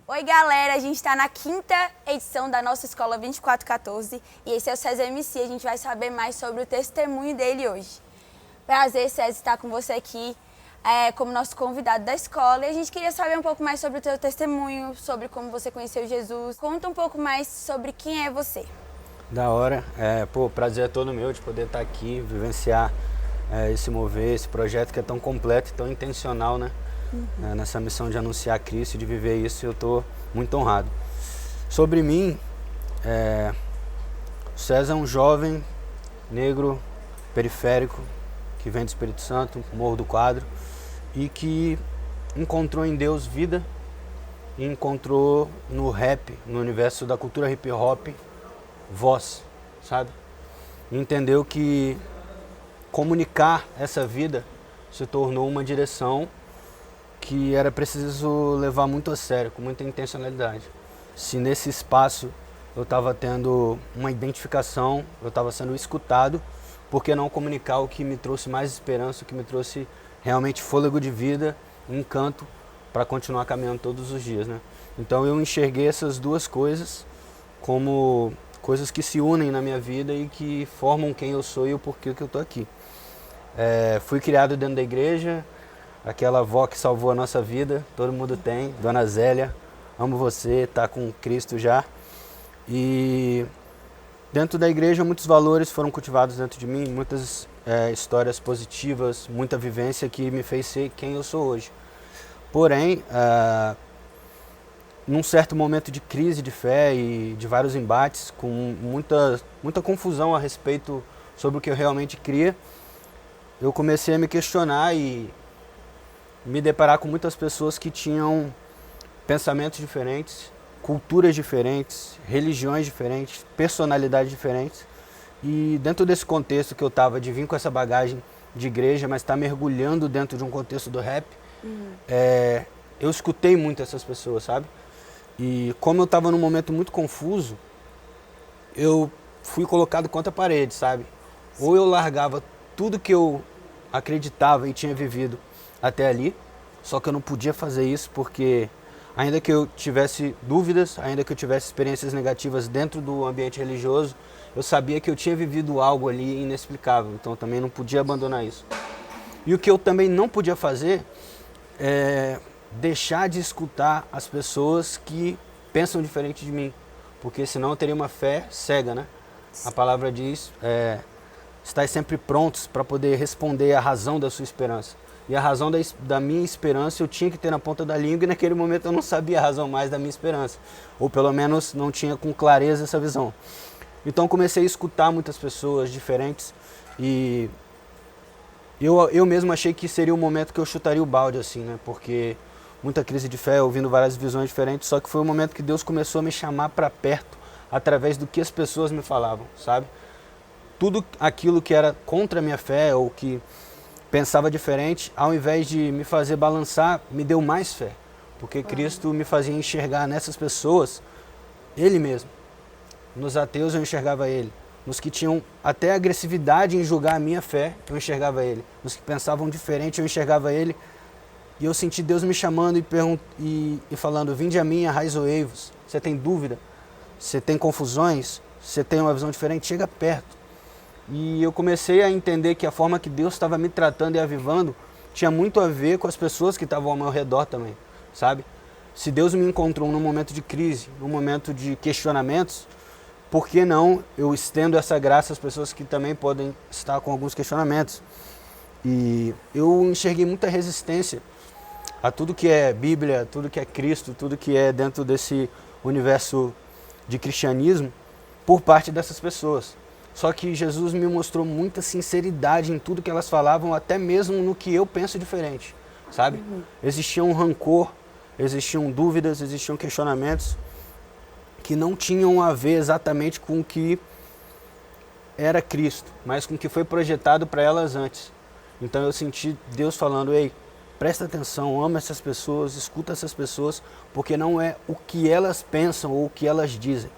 Oi galera, a gente está na 5ª edição da nossa Escola 2414 e esse é o César MC, a gente vai saber mais sobre o testemunho dele hoje. Prazer, César, estar com você aqui como nosso convidado da escola e a gente queria saber um pouco mais sobre o teu testemunho, sobre como você conheceu Jesus. Conta um pouco mais sobre quem é você. Da hora, prazer é todo meu de poder estar aqui, vivenciar esse mover, esse projeto que é tão completo e tão intencional, né? Nessa missão de anunciar Cristo e de viver isso, eu estou muito honrado. Sobre mim, César é um jovem negro periférico que vem do Espírito Santo, Morro do Quadro, e que encontrou em Deus vida e encontrou no rap, no universo da cultura hip hop, voz, sabe? E entendeu que comunicar essa vida se tornou uma direção que era preciso levar muito a sério, com muita intencionalidade. Se nesse espaço eu estava tendo uma identificação, eu estava sendo escutado, por que não comunicar o que me trouxe mais esperança, o que me trouxe realmente fôlego de vida, encanto para continuar caminhando todos os dias, né? Então eu enxerguei essas duas coisas como coisas que se unem na minha vida e que formam quem eu sou e o porquê que eu estou aqui. Fui criado dentro da igreja, aquela avó que salvou a nossa vida, todo mundo tem, Dona Zélia, amo você, tá com Cristo já. E dentro da igreja muitos valores foram cultivados dentro de mim, muitas histórias positivas, muita vivência que me fez ser quem eu sou hoje. Porém, num certo momento de crise de fé e de vários embates, com muita confusão a respeito sobre o que eu realmente cria, eu comecei a me questionar e me deparar com muitas pessoas que tinham pensamentos diferentes, culturas diferentes, religiões diferentes, personalidades diferentes. E dentro desse contexto que eu estava de vir com essa bagagem de igreja, mas estar mergulhando dentro de um contexto do rap, eu escutei muito essas pessoas, sabe? E como eu estava num momento muito confuso, eu fui colocado contra a parede, sabe? Ou eu largava tudo que eu acreditava e tinha vivido até ali, só que eu não podia fazer isso porque ainda que eu tivesse dúvidas, ainda que eu tivesse experiências negativas dentro do ambiente religioso, eu sabia que eu tinha vivido algo ali inexplicável, então eu também não podia abandonar isso. E o que eu também não podia fazer é deixar de escutar as pessoas que pensam diferente de mim, porque senão eu teria uma fé cega, né? A palavra diz, estai sempre prontos para poder responder à razão da sua esperança. E a razão da minha esperança eu tinha que ter na ponta da língua e naquele momento eu não sabia a razão mais da minha esperança. Ou pelo menos não tinha com clareza essa visão. Então comecei a escutar muitas pessoas diferentes e eu mesmo achei que seria o momento que eu chutaria o balde, assim, né? Porque muita crise de fé, ouvindo várias visões diferentes, só que foi o momento que Deus começou a me chamar para perto através do que as pessoas me falavam, sabe? Tudo aquilo que era contra a minha fé ou que pensava diferente, ao invés de me fazer balançar, me deu mais fé. Porque Cristo me fazia enxergar nessas pessoas Ele mesmo. Nos ateus eu enxergava Ele. Nos que tinham até agressividade em julgar a minha fé, eu enxergava Ele. Nos que pensavam diferente, eu enxergava Ele. E eu senti Deus me chamando e falando, vinde a mim, arraizoei-vos. Você tem dúvida? Você tem confusões? Você tem uma visão diferente? Chega perto. E eu comecei a entender que a forma que Deus estava me tratando e avivando tinha muito a ver com as pessoas que estavam ao meu redor também, sabe? Se Deus me encontrou num momento de crise, num momento de questionamentos, por que não eu estendo essa graça às pessoas que também podem estar com alguns questionamentos? E eu enxerguei muita resistência a tudo que é Bíblia, tudo que é Cristo, tudo que é dentro desse universo de cristianismo por parte dessas pessoas. Só que Jesus me mostrou muita sinceridade em tudo que elas falavam, até mesmo no que eu penso diferente, sabe? Existia um rancor, existiam dúvidas, existiam questionamentos que não tinham a ver exatamente com o que era Cristo, mas com o que foi projetado para elas antes. Então eu senti Deus falando, ei, presta atenção, ama essas pessoas, escuta essas pessoas, porque não é o que elas pensam ou o que elas dizem.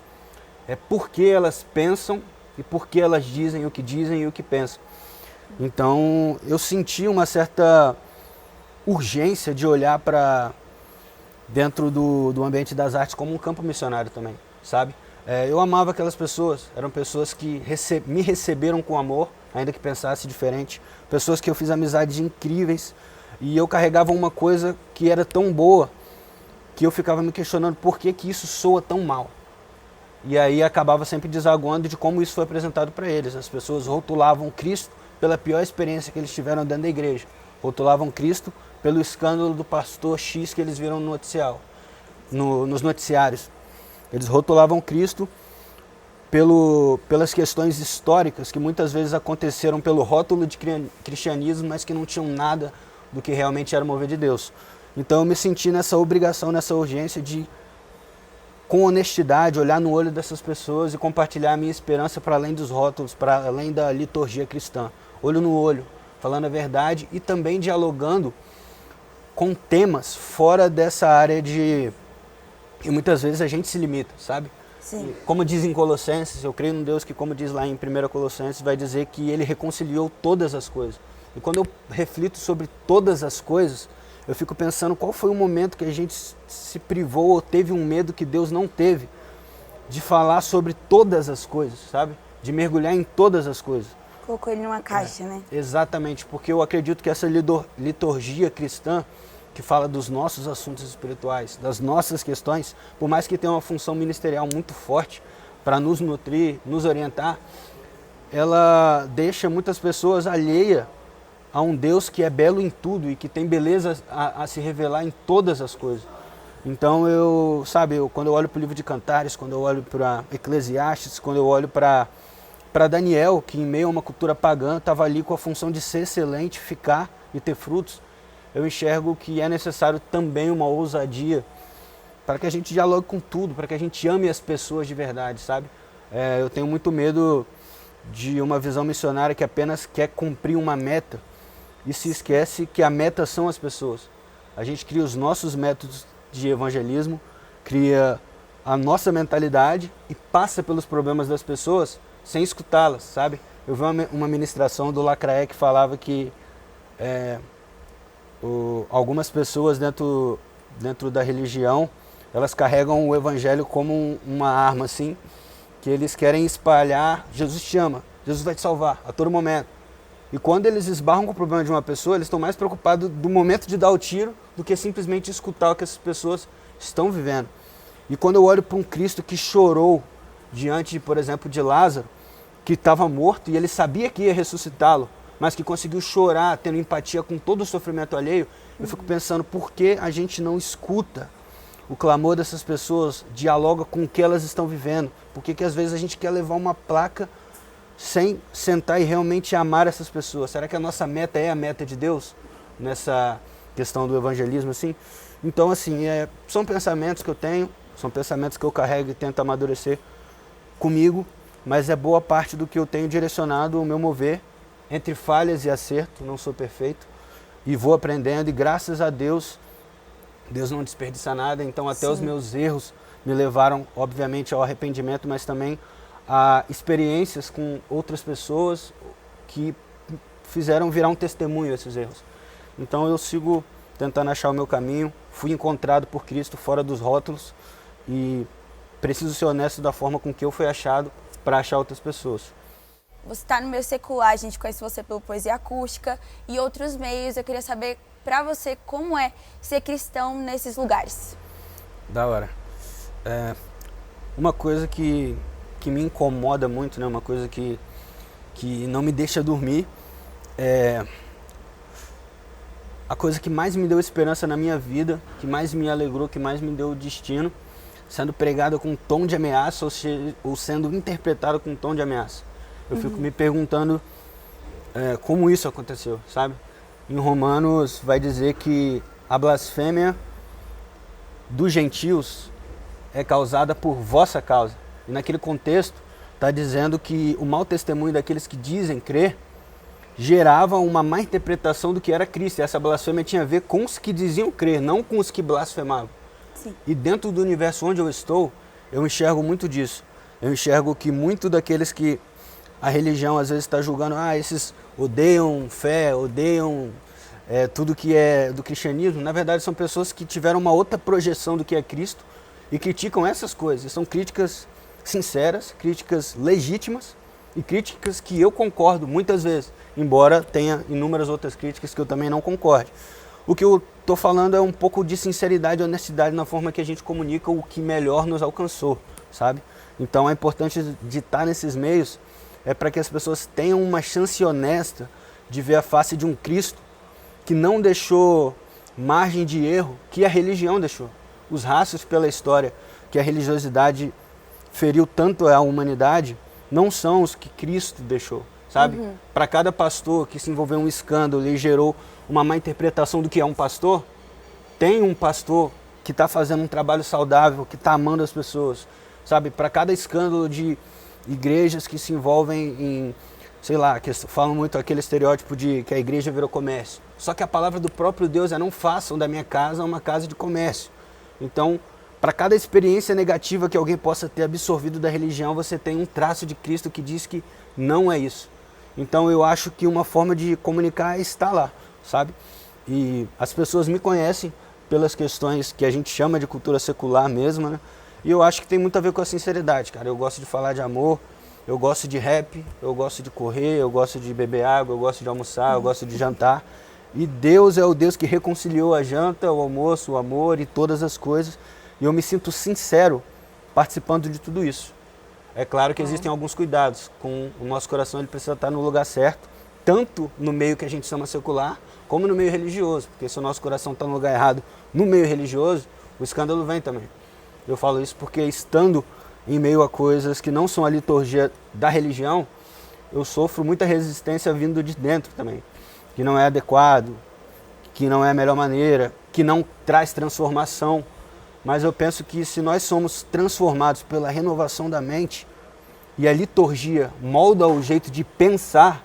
É porque elas pensam e por que elas dizem o que pensam. Então eu senti uma certa urgência de olhar para dentro do ambiente das artes como um campo missionário também, sabe? Eu amava aquelas pessoas, eram pessoas que me receberam com amor, ainda que pensasse diferente, pessoas que eu fiz amizades incríveis, e eu carregava uma coisa que era tão boa, que eu ficava me questionando por que isso soa tão mal. E aí acabava sempre desaguando de como isso foi apresentado para eles. As pessoas rotulavam Cristo pela pior experiência que eles tiveram dentro da igreja. Rotulavam Cristo pelo escândalo do pastor X que eles viram no noticiário, nos noticiários. Eles rotulavam Cristo pelas questões históricas que muitas vezes aconteceram pelo rótulo de cristianismo, mas que não tinham nada do que realmente era mover de Deus. Então eu me senti nessa obrigação, nessa urgência de, com honestidade, olhar no olho dessas pessoas e compartilhar a minha esperança para além dos rótulos, para além da liturgia cristã. Olho no olho, falando a verdade e também dialogando com temas fora dessa área de... E muitas vezes a gente se limita, sabe? Sim. Como diz em Colossenses, eu creio num Deus que, como diz lá em 1 Colossenses, vai dizer que ele reconciliou todas as coisas. E quando eu reflito sobre todas as coisas, eu fico pensando qual foi o momento que a gente se privou ou teve um medo que Deus não teve de falar sobre todas as coisas, sabe? De mergulhar em todas as coisas. Colocou ele numa caixa, né? Exatamente, porque eu acredito que essa liturgia cristã, que fala dos nossos assuntos espirituais, das nossas questões, por mais que tenha uma função ministerial muito forte para nos nutrir, nos orientar, ela deixa muitas pessoas alheias a um Deus que é belo em tudo e que tem beleza a se revelar em todas as coisas. Então quando eu olho para o livro de Cantares, quando eu olho para Eclesiastes, quando eu olho para Daniel, que em meio a uma cultura pagã estava ali com a função de ser excelente, ficar e ter frutos, eu enxergo que é necessário também uma ousadia para que a gente dialogue com tudo, para que a gente ame as pessoas de verdade, sabe? Eu tenho muito medo de uma visão missionária que apenas quer cumprir uma meta e se esquece que a meta são as pessoas. A gente cria os nossos métodos de evangelismo, cria a nossa mentalidade e passa pelos problemas das pessoas sem escutá-las, sabe? Eu vi uma ministração do Lacraé que falava que algumas pessoas dentro da religião, elas carregam o evangelho como uma arma, assim, que eles querem espalhar: Jesus te ama, Jesus vai te salvar a todo momento. E quando eles esbarram com o problema de uma pessoa, eles estão mais preocupados do momento de dar o tiro do que simplesmente escutar o que essas pessoas estão vivendo. E quando eu olho para um Cristo que chorou diante, por exemplo, de Lázaro, que estava morto e ele sabia que ia ressuscitá-lo, mas que conseguiu chorar, tendo empatia com todo o sofrimento alheio, eu fico pensando por que a gente não escuta o clamor dessas pessoas, dialoga com o que elas estão vivendo. Por que às vezes a gente quer levar uma placa sem sentar e realmente amar essas pessoas? Será que a nossa meta é a meta de Deus nessa questão do evangelismo, assim? Então, assim, são pensamentos que eu tenho, são pensamentos que eu carrego e tento amadurecer comigo, mas é boa parte do que eu tenho direcionado o meu mover entre falhas e acerto. Não sou perfeito e vou aprendendo, e graças a Deus, Deus não desperdiça nada. Então até os meus erros me levaram, obviamente, ao arrependimento, mas também a experiências com outras pessoas que fizeram virar um testemunho esses erros. Então eu sigo tentando achar o meu caminho, fui encontrado por Cristo fora dos rótulos e preciso ser honesto da forma com que eu fui achado para achar outras pessoas. Você está no meio secular, a gente conhece você pelo Poesia Acústica e outros meios. Eu queria saber para você como é ser cristão nesses lugares. Da hora. Uma coisa que me incomoda muito, né? Uma coisa que não me deixa dormir, a coisa que mais me deu esperança na minha vida, que mais me alegrou, que mais me deu destino, sendo pregada com um tom de ameaça ou sendo interpretada com um tom de ameaça. Eu fico me perguntando como isso aconteceu, sabe? Em Romanos vai dizer que a blasfêmia dos gentios é causada por vossa causa. E naquele contexto está dizendo que o mau testemunho daqueles que dizem crer gerava uma má interpretação do que era Cristo. E essa blasfêmia tinha a ver com os que diziam crer, não com os que blasfemavam. Sim. E dentro do universo onde eu estou, eu enxergo muito disso. Eu enxergo que muito daqueles que a religião às vezes está julgando, esses odeiam fé, odeiam tudo que é do cristianismo, na verdade são pessoas que tiveram uma outra projeção do que é Cristo e criticam essas coisas. São críticas sinceras, críticas legítimas e críticas que eu concordo muitas vezes, embora tenha inúmeras outras críticas que eu também não concorde. O que eu estou falando é um pouco de sinceridade e honestidade na forma que a gente comunica o que melhor nos alcançou, sabe? Então é importante de estar nesses meios para que as pessoas tenham uma chance honesta de ver a face de um Cristo que não deixou margem de erro que a religião deixou. Os rastros pela história que a religiosidade feriu tanto a humanidade não são os que Cristo deixou, sabe? Para cada pastor que se envolveu em um escândalo e gerou uma má interpretação do que é um pastor, tem um pastor que está fazendo um trabalho saudável, que está amando as pessoas, sabe? Para cada escândalo de igrejas que se envolvem em, sei lá, que falam muito aquele estereótipo de que a igreja virou comércio. Só que a palavra do próprio Deus é: não façam da minha casa uma casa de comércio. Então, para cada experiência negativa que alguém possa ter absorvido da religião, você tem um traço de Cristo que diz que não é isso. Então eu acho que uma forma de comunicar é estar lá, sabe? E as pessoas me conhecem pelas questões que a gente chama de cultura secular mesmo, né? E eu acho que tem muito a ver com a sinceridade, cara. Eu gosto de falar de amor, eu gosto de rap, eu gosto de correr, eu gosto de beber água, eu gosto de almoçar, eu gosto de jantar. E Deus é o Deus que reconciliou a janta, o almoço, o amor e todas as coisas. E eu me sinto sincero participando de tudo isso. É claro que existem alguns cuidados. Com o nosso coração, ele precisa estar no lugar certo, tanto no meio que a gente chama secular, como no meio religioso. Porque se o nosso coração está no lugar errado no meio religioso, o escândalo vem também. Eu falo isso porque, estando em meio a coisas que não são a liturgia da religião, eu sofro muita resistência vindo de dentro também. Que não é adequado, que não é a melhor maneira, que não traz transformação. Mas eu penso que se nós somos transformados pela renovação da mente e a liturgia molda o jeito de pensar,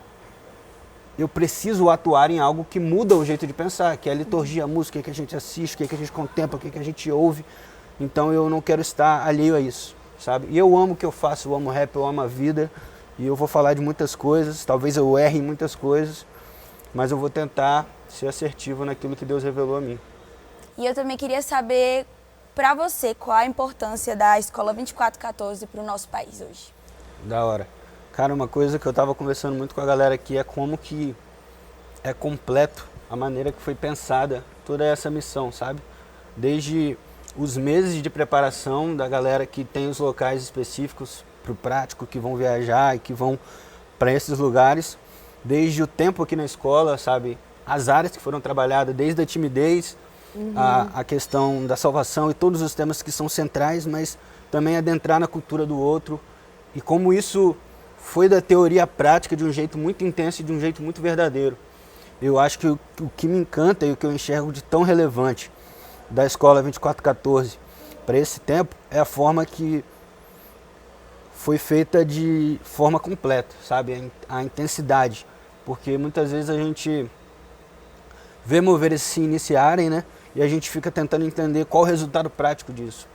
eu preciso atuar em algo que muda o jeito de pensar, que é a liturgia, a música, o que a gente assiste, o que a gente contempla, o que a gente ouve. Então eu não quero estar alheio a isso, sabe? E eu amo o que eu faço, eu amo rap, eu amo a vida, e eu vou falar de muitas coisas, talvez eu erre em muitas coisas, mas eu vou tentar ser assertivo naquilo que Deus revelou a mim. E eu também queria saber, para você, qual a importância da Escola 2414 para o nosso país hoje? Da hora. Cara, uma coisa que eu estava conversando muito com a galera aqui é como que é completo a maneira que foi pensada toda essa missão, sabe? Desde os meses de preparação da galera que tem os locais específicos para o prático, que vão viajar e que vão para esses lugares, desde o tempo aqui na escola, sabe? As áreas que foram trabalhadas, desde a timidez, a questão da salvação e todos os temas que são centrais, mas também adentrar na cultura do outro e como isso foi da teoria à prática de um jeito muito intenso e de um jeito muito verdadeiro. Eu acho que o que me encanta e o que eu enxergo de tão relevante da Escola 2414 para esse tempo é a forma que foi feita de forma completa, sabe? A intensidade, porque muitas vezes a gente vê moveres se iniciarem, né? E a gente fica tentando entender qual o resultado prático disso.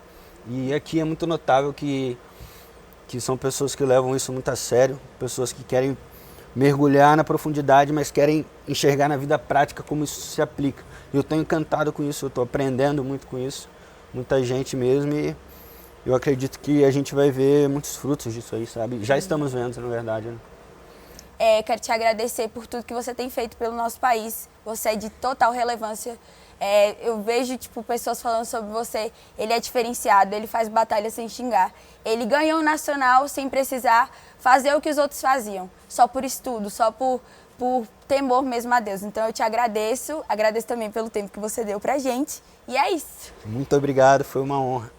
E aqui é muito notável que são pessoas que levam isso muito a sério, pessoas que querem mergulhar na profundidade, mas querem enxergar na vida prática como isso se aplica. Eu estou encantado com isso, eu estou aprendendo muito com isso, muita gente mesmo, e eu acredito que a gente vai ver muitos frutos disso aí, sabe? Já estamos vendo, na verdade, né? Quero te agradecer por tudo que você tem feito pelo nosso país. Você é de total relevância. Eu vejo pessoas falando sobre você. Ele é diferenciado, ele faz batalha sem xingar. Ele ganhou o nacional sem precisar fazer o que os outros faziam. Só por estudo, só por temor mesmo a Deus. Então eu te agradeço também pelo tempo que você deu pra gente. E é isso. Muito obrigado, foi uma honra.